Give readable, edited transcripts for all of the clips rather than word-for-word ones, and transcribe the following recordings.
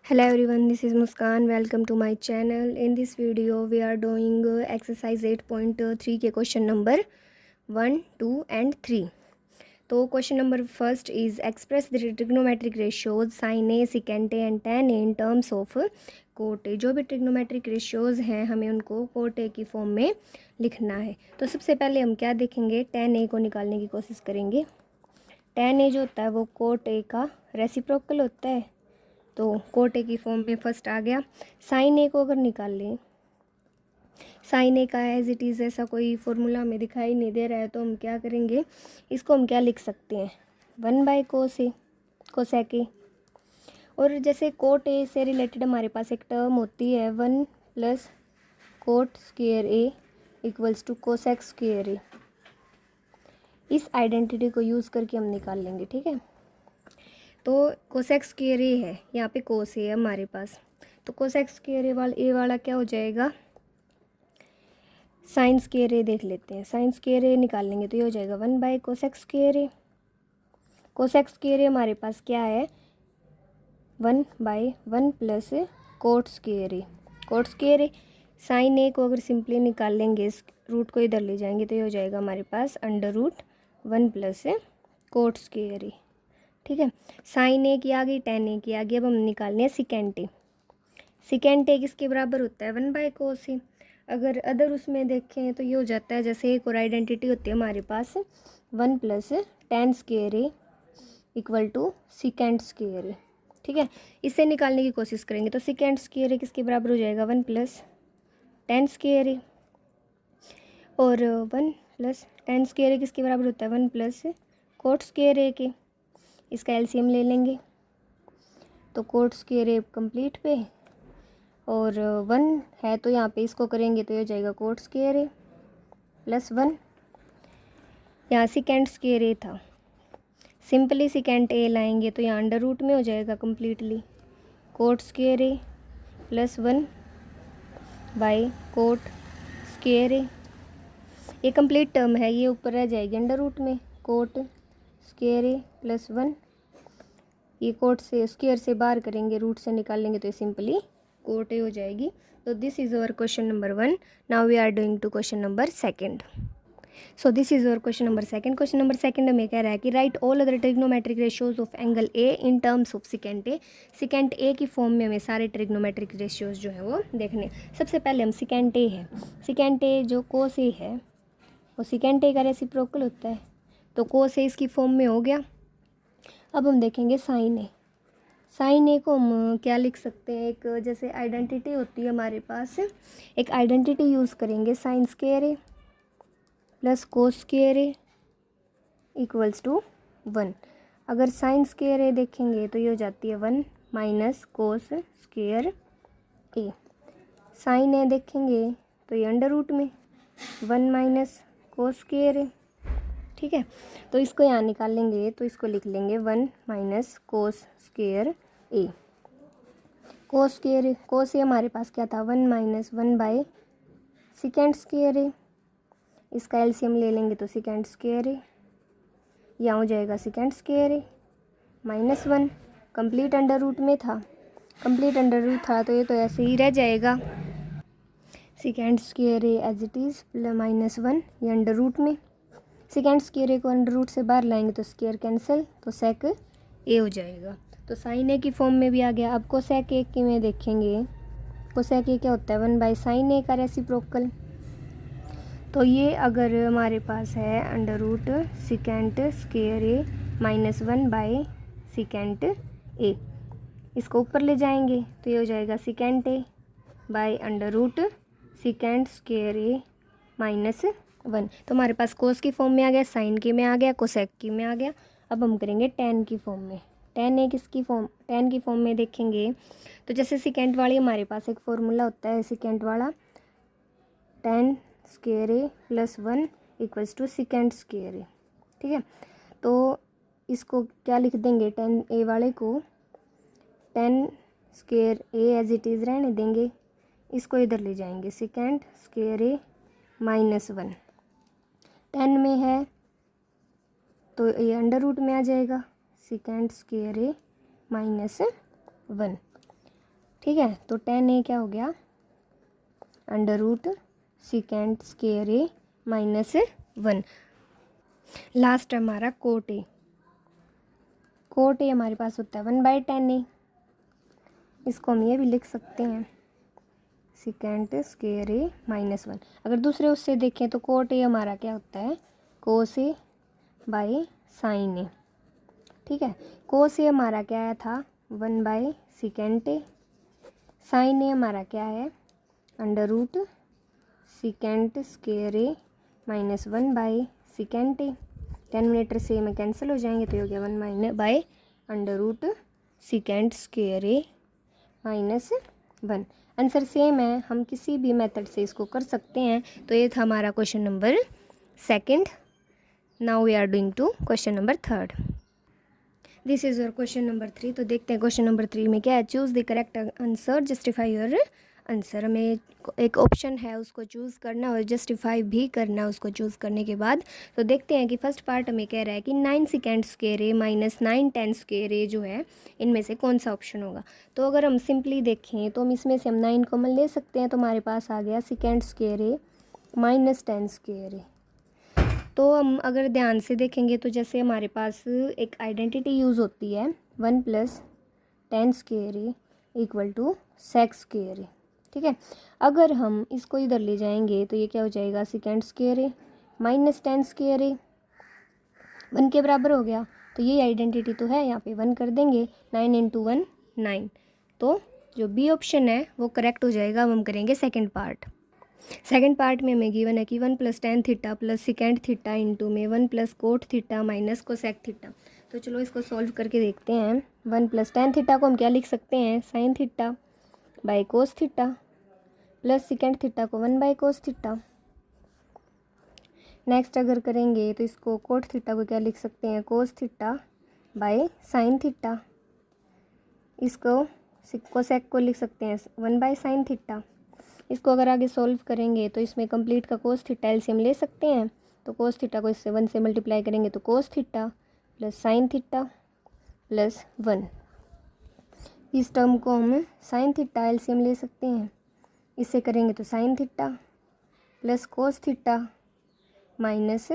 Hello everyone, this is Muskan. Welcome to my channel. In this video, we are doing exercise 8.3 के question number 1, 2 and 3. तो question number first is express the trigonometric ratios sin A, secant A and tan A in terms of cot A. जो भी trigonometric ratios हैं हमें उनको cot A की form में लिखना है. तो सबसे पहले हम क्या देखेंगे, tan A को निकालने की कोशिश करेंगे. tan A जो होता है वो cot A का रेसिप्रोकल होता है. तो कोट ए की फॉर्म में फर्स्ट आ गया. साइन ए को अगर निकाल लें, साइन ए का एज इट इज़ ऐसा कोई फॉर्मूला हमें दिखाई नहीं दे रहा है, तो हम क्या करेंगे, इसको हम क्या लिख सकते हैं, 1/cos ए, कोसेक ए. और जैसे कोट ए से रिलेटेड हमारे पास एक टर्म होती है 1 + cot square A equals to cosec square A. इस आइडेंटिटी को यूज़ करके हम निकाल लेंगे. ठीक है, तो कोसेक स्क्वायर ए है, यहाँ पे कोस ए है हमारे पास. तो कोसेक स्क्वायर ए वाला क्या हो जाएगा, साइन स्क्वायर ए देख लेते हैं. साइन स्क्वायर ए निकाल लेंगे तो ये हो जाएगा 1/कोसेक स्क्वायर ए. कोसेक स्क्वायर ए हमारे पास क्या है, 1/1 + कोट स्क्वायर ए. कोट स्क्वायर ए साइन ए को अगर सिंपली निकाल लेंगे, इस रूट को इधर ले जाएंगे तो ये हो जाएगा हमारे पास √1 + कोट स्क्वायर ए. ठीक है, साइन ए की आ गई, टेन ए की आ गई. अब हम निकालने हैं सिकेंट ए. सिकेंट ए किसके बराबर होता है, 1/cos ए. अगर अदर उसमें देखें तो ये हो जाता है, जैसे एक और आइडेंटिटी होती है हमारे पास 1 + tan square A equal to secant square A. ठीक है, इससे निकालने की कोशिश करेंगे तो सिकेंट स्क्वायर ए किसके बराबर हो जाएगा, 1 + tan स्क्वायर ए. और 1 + tan स्क्वायर ए किसके बराबर होता है, 1 + कोट स्क्वायर ए के. इसका एलसीएम ले लेंगे तो कोट स्क्वायर ए कंप्लीट पे, और 1 है तो यहाँ पे इसको करेंगे तो ये हो जाएगा कोट स्क्वायर ए +1. यहाँ सिकेंट स्क्वायर ए था, सिंपली सिकेंट ए लाएंगे तो यहाँ अंडर रूट में हो जाएगा completely. Cot square A +1 by cot square A. ये कंप्लीट टर्म है, ये ऊपर रह जाएगी अंडर रूट में. कोट स्क्वायर ए +1, ये कोट से स्क्वायर से बाहर करेंगे, रूट से निकालेंगे तो ये सिंपली कोट ए हो जाएगी. तो this is our question number 1. Now we are doing to question number 2. So this is our question number 2. Question number 2 हमें कह रहा है कि write all other trigonometric ratios of angle A in terms of secant A. Secant A की form में हमें सारे trigonometric ratios जो है वो देखने. सबसे पहले हम सिकेंट ए है, सिकेंट ए जो कोस ए है वो सिकेंट ए का रेसिप्रोकल होता है, तो कोस ए इसकी फॉर्म में हो गया. अब हम देखेंगे साइन ए. साइन ए को हम क्या लिख सकते हैं, एक जैसे आइडेंटिटी होती है हमारे पास, एक आइडेंटिटी यूज़ करेंगे, sine square A + cos square A equals to 1. अगर साइन स्क्वायर ए देखेंगे तो ये हो जाती है 1 - कोस स्क्वायर ए. साइन ए देखेंगे तो ये अंडर रूट में 1 - कोस स्क्वायर ए. ठीक है, तो इसको यहाँ निकाल लेंगे तो इसको लिख लेंगे 1 - कोस स्क्वायर ए. कोस स्क्वायर ए, कोस ए हमारे पास क्या था, 1 - 1 / सिकेंट स्क्वायर ए. इसका एलसीएम ले लेंगे तो सिकेंट स्क्वायर ए, यहाँ हो जाएगा secant square A -1. Complete under root में था, कंप्लीट अंडर रूट था तो ये तो ऐसे ही रह जाएगा. Secant square A as it is -1, ये अंडर रूट में. सिकेंट स्क्वायर ए को अंडर रूट से बाहर लाएंगे तो स्क्वायर कैंसिल, तो सेक ए हो जाएगा. तो साइन ए की फॉर्म में भी आ गया. अब कोसेक ए की में देखेंगे, कोसेक ए क्या होता है, 1/sin ए का रेसिप्रोकल. तो ये अगर हमारे पास है under root secant square A -1 / secant A, इसको ऊपर ले जाएंगे तो ये हो जाएगा secant A by under root secant square A -1. तो हमारे पास कोस की फॉर्म में आ गया, साइन के में आ गया, कोसेक की में आ गया. अब हम करेंगे टेन की फॉर्म में. टेन ए किसकी फॉर्म, टेन की फॉर्म में देखेंगे तो जैसे सिकेंट वाली हमारे पास एक फॉर्मूला होता है सिकेंट वाला, tan square A +1 equals to secant square A. ठीक है, तो इसको क्या लिख देंगे, tan ए वाले को tan square A as it is रहने देंगे, इसको इधर ले जाएंगे सिकेंट स्क्वायर ए -1. 10 में है तो ये अंडर रूट में आ जाएगा सिकेंट स्क्वायर ए -1. ठीक है। तो टेन ए क्या हो गया, अंडर रूट सिकेंट स्क्वायर ए माइनस 1। लास्ट है हमारा कोट ए। कोट ए हमारे पास होता है 1/10 ए। इसको हम ये भी लिख सकते हैं सिकेंट स्क्वायर ए माइनस 1। अगर दूसरे उससे देखें तो कोट ए हमारा क्या होता है, कोस ए बाई साइन ए। ठीक है। कोस ए हमारा क्या आया था 1/सेकेंट ए। साइन ए हमारा क्या है अंडर रूट सिकेंट स्क्वायर ए माइनस 1/सेकेंट ए। डिनोमिनेटर से में कैंसिल हो जाएंगे तो ये हो गया 1 अंडर रूट सिकेंट स्क्वायर ए माइनस 1। आंसर सेम है, हम किसी भी मेथड से इसको कर सकते हैं। तो ये था हमारा question number second. Now we are doing to question number third. This is your question number 3। तो देखते हैं क्वेश्चन नंबर 3 में क्या है। Choose the correct answer, justify your answer. हमें एक ऑप्शन है उसको चूज़ करना और जस्टिफाई भी करना उसको चूज़ करने के बाद। तो देखते हैं कि फर्स्ट पार्ट हमें कह रहा है कि 9 सेकेंड स्क्वायर ए माइनस 9 10 स्क्वायर ए जो है इनमें से कौन सा ऑप्शन होगा। तो अगर हम सिंपली देखें तो हम इसमें से हम 9 कॉमन ले सकते हैं। तो हमारे पास आ गया सेकेंड स्क्वायर ए माइनस 10 स्क्वायर ए। तो हम अगर ध्यान से देखेंगे तो जैसे हमारे पास एक आइडेंटिटी यूज़ होती है 1 + 10 square A equal to sec square A. ठीक है। अगर हम इसको इधर ले जाएंगे तो ये क्या हो जाएगा second square A minus 10 square A 1 के बराबर हो गया। तो ये आइडेंटिटी तो है, यहाँ पे 1 कर देंगे, 9 × 1 9। तो जो बी ऑप्शन है वो करेक्ट हो जाएगा। अब हम करेंगे सेकंड पार्ट। सेकंड पार्ट में हमें गिवन है कि 1 + tan theta plus second theta into में 1 + cot theta minus cosec theta. तो चलो इसको सॉल्व करके देखते हैं। 1 + tan थीटा को हम क्या लिख सकते हैं, sine theta by cos theta plus second theta को 1/कोस थीटा। नेक्स्ट अगर करेंगे तो इसको कोट थीटा को क्या लिख सकते हैं, cos theta by sine theta. इसको कोसेक को लिख सकते हैं 1/साइन थीटा। इसको अगर आगे सॉल्व करेंगे तो इसमें कंप्लीट का कोस थीटा एलसीएम ले सकते हैं। तो कोस थीटा को इससे 1 से मल्टीप्लाई करेंगे तो कोस theta plus sine theta plus 1। इस टर्म को हम साइन थीटा एलसीएम ले सकते हैं। इससे करेंगे तो sine theta plus cos theta minus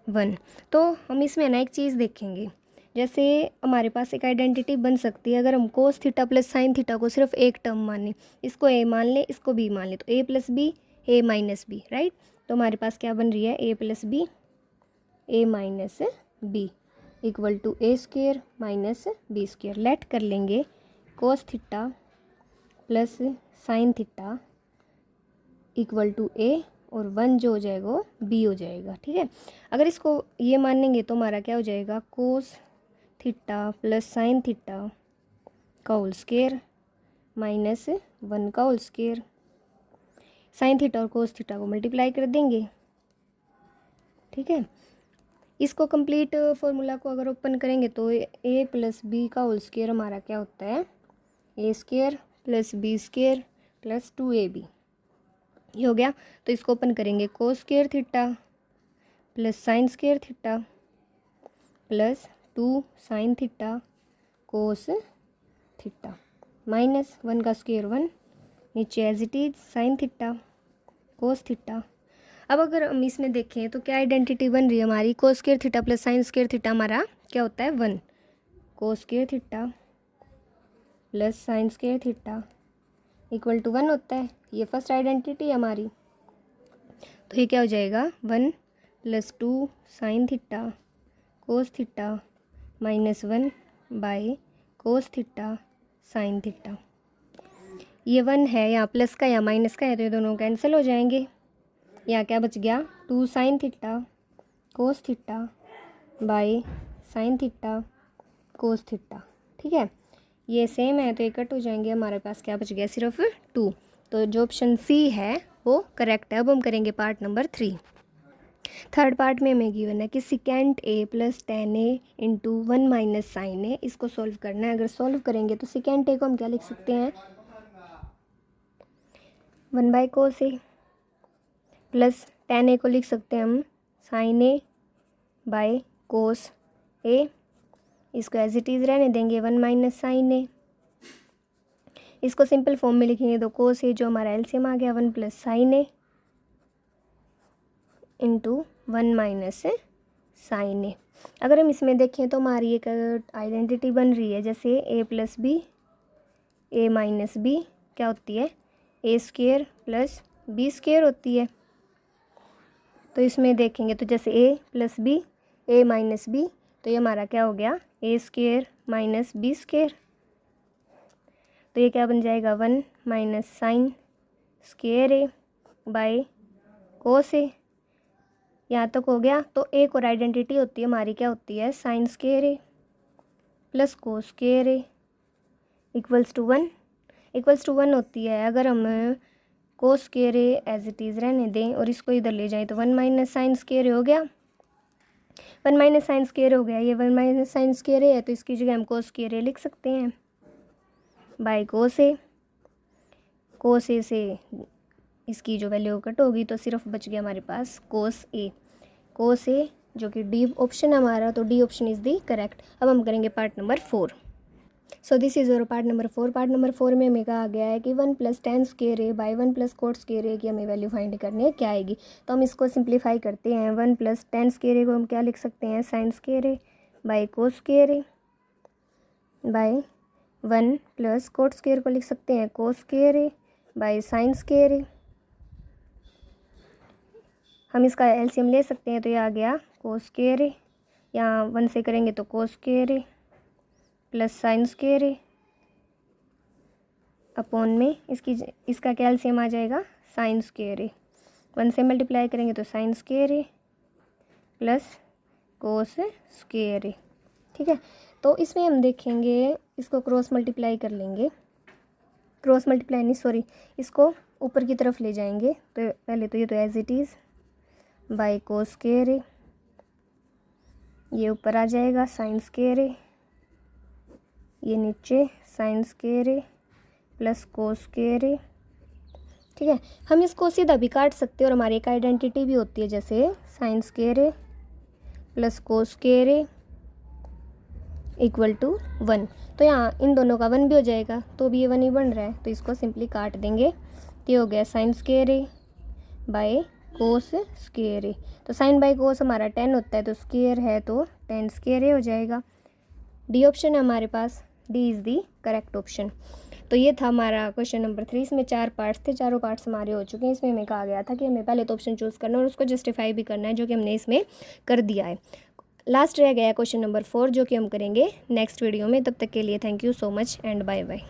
1। तो हम इसमें ना एक चीज़ देखेंगे, जैसे हमारे पास एक आइडेंटिटी बन सकती है। अगर हम कोस थीटा प्लस साइन थीटा को सिर्फ एक टर्म माने, इसको ए मान लें इसको बी मान लें, तो A plus B A minus B, right. तो हमारे पास क्या बन रही है, A plus B A minus B equal to A square minus B square. Let कर लेंगे cos theta plus sine theta equal to A और 1 जो हो जाएगा वो बी हो जाएगा। ठीक है। अगर इसको ये मानेंगे तो हमारा क्या हो जाएगा, कोस थीटा प्लस साइन थीटा का होल स्क्वायर माइनस 1 का होल स्क्वायर। साइन थीटा और कोस थीटा को मल्टीप्लाई कर देंगे। ठीक है। इसको कंप्लीट फॉर्मूला को अगर ओपन करेंगे तो ए प्लस बी का होल स्क्वायर हमारा क्या होता है, A square plus B square plus 2ab। ये हो गया। तो इसको ओपन करेंगे, cos square theta plus sine square theta plus 2 sine theta cos theta minus 1 का स्क्वायर 1, नीचे as it is sine theta cos theta. अब अगर हम इसमें देखें तो क्या आइडेंटिटी बन रही है हमारी, cos square theta plus sine square theta हमारा क्या होता है 1, cos square theta plus sine square theta equal to 1 होता है। ये फर्स्ट आइडेंटिटी है हमारी। तो ये क्या हो जाएगा 1 + 2 sine theta cos theta minus 1 by cos theta sine theta. ये 1 है, यहाँ प्लस का या माइनस का है तो ये दोनों कैंसिल हो जाएंगे। यहाँ क्या बच गया 2 sine theta cos theta by sine theta cos theta. ठीक है। ये सेम है तो ये कट हो जाएंगे, हमारे पास क्या बच गया सिर्फ 2। तो जो ऑप्शन सी है वो करेक्ट है। अब हम करेंगे पार्ट नंबर 3। थर्ड पार्ट में हमें गिवन है कि सिकेंट ए प्लस tan ए इंटू 1 माइनस साइन ए। इसको सॉल्व करना है। अगर सॉल्व करेंगे तो सिकेंट ए को हम क्या लिख सकते हैं, 1/कोस ए प्लस tan ए को लिख सकते हैं हम साइन ए बाय कोस ए। इसको एज इट इज़ रहने देंगे 1 माइनस साइन ए। इसको सिंपल फॉर्म में लिखेंगे तो कोस ए जो हमारा एलसीएम आ गया 1 प्लस साइन ए इंटू 1 माइनस साइन ए। अगर हम इसमें देखें तो हमारी एक आइडेंटिटी बन रही है, जैसे A plus B A minus B क्या होती है, A square plus B square होती है। तो इसमें देखेंगे तो जैसे A plus B A minus B, तो ये हमारा क्या हो गया, A square minus B square. तो ये क्या बन जाएगा 1 minus sine square A by cos A. यहाँ तक हो गया। तो एक और आइडेंटिटी होती है हमारी, क्या होती है, sine square A plus cos square A equals to 1 होती है। अगर हम cos square A as it is रहने दें और इसको इधर ले जाएं तो 1 माइनस साइन स्क्वेयर हो गया, 1 माइनस साइन स्क्वेयर हो गया। ये 1 माइनस साइन स्क्वेयर है तो इसकी जगह हम कोस स्क्वेयर ए लिख सकते हैं बाय कोस ए। कोस ए से इसकी जो वैल्यू कट होगी तो सिर्फ बच गया हमारे पास कोस ए। कोस ए जो कि डी ऑप्शन है हमारा, तो D option is the correct. अब हम करेंगे part number 4। So this is our part number 4। Part number 4 में हमें कहा गया है कि 1 plus tan square A by 1 plus cot square A की हमें वैल्यू फाइंड करनी है, क्या आएगी। तो हम इसको सिंप्लीफाई करते हैं। 1 प्लस टेन स्क्वेयर ए को हम क्या लिख सकते हैं, sine square A by cos square A by 1 plus cot square को लिख सकते हैं cos square A by sine square A. हम इसका एलसीएम ले सकते हैं तो ये आ गया कोस स्क्वेयर ए, यहाँ 1 से करेंगे तो कोस square A plus sign square A upon में इसका क्या एलसीएम आ जाएगा, साइन स्क्वेयर ए। 1 से मल्टीप्लाई करेंगे तो sign square A plus cos square A. ठीक है, तो इसमें हम देखेंगे इसको क्रॉस मल्टीप्लाई कर लेंगे, क्रॉस मल्टीप्लाई नहीं सॉरी, इसको ऊपर की तरफ ले जाएंगे। तो पहले तो ये तो as it is by cos square A, ये ऊपर आ जाएगा साइन स्क्वेयर ए, ये नीचे sine square A plus cos square A. ठीक है, हम इसको सीधा भी काट सकते हैं और हमारी एक आइडेंटिटी भी होती है, जैसे sine square A plus cos square A equal to 1। तो यहाँ इन दोनों का 1 भी हो जाएगा, तो भी ये 1 ही बन रहा है, तो इसको सिंपली काट देंगे। तो ये हो गया sine square A by cos square A. तो साइन बाई कोस हमारा 10 होता है, तो स्क्वेयर है तो 10 स्क्वेयर ए हो जाएगा। डी ऑप्शन है हमारे पास, D is the correct option. तो ये था हमारा क्वेश्चन नंबर 3। इसमें 4 पार्ट्स थे, चारों पार्ट्स हमारे हो चुके हैं। इसमें हमें कहा गया था कि हमें पहले तो ऑप्शन चूज़ करना है और उसको जस्टिफाई भी करना है, जो कि हमने इसमें कर दिया है। लास्ट रह गया क्वेश्चन नंबर 4, जो कि हम करेंगे नेक्स्ट वीडियो में। तब तक के लिए thank you so much and bye bye.